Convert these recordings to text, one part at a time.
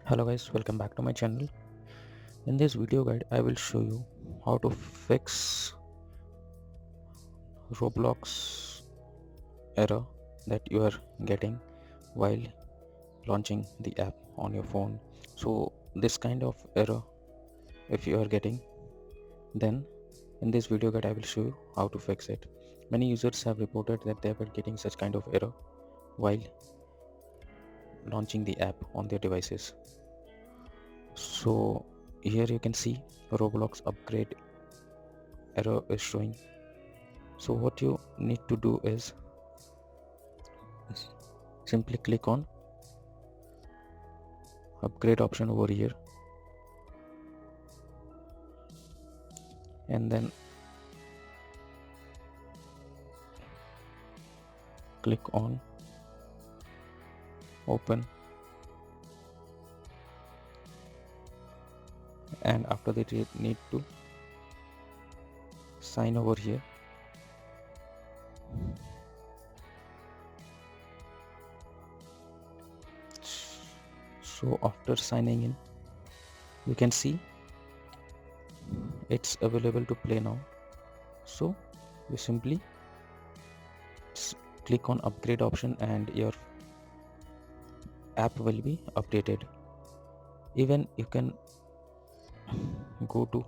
Hello guys, welcome back to my channel. In this video guide I will show you how to fix Roblox error that you are getting while launching the app on your phone. So this kind of error if you are getting, then in this video guide I will show you how to fix it. Many users have reported that they were getting such kind of error while launching the app on their devices. So here you can see Roblox upgrade error is showing. So what you need to do is simply click on upgrade option over here, and then click on open, and after that you need to sign over here. So after signing in, you can see it's available to play now. So you simply click on upgrade option and your app will be updated. Even you can go to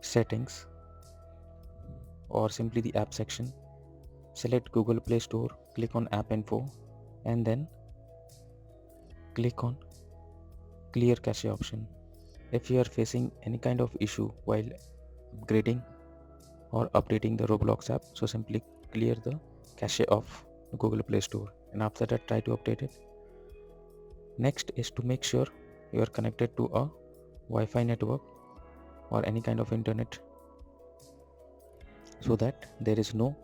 settings or simply the app section, select Google Play Store, click on app info, and then click on clear cache option. If you are facing any kind of issue while upgrading or updating the Roblox app, so simply clear the cache of Google Play Store, and after that try to update it. Next is to make sure you are connected to a Wi-Fi network or any kind of internet, so that there is no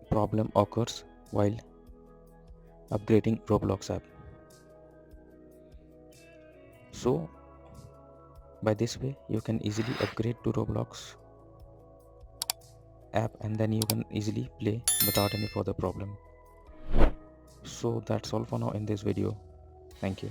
problem occurs while upgrading Roblox app. So by this way you can easily upgrade to Roblox app, and then you can easily play without any further problem. So that's all for now in this video. Thank you.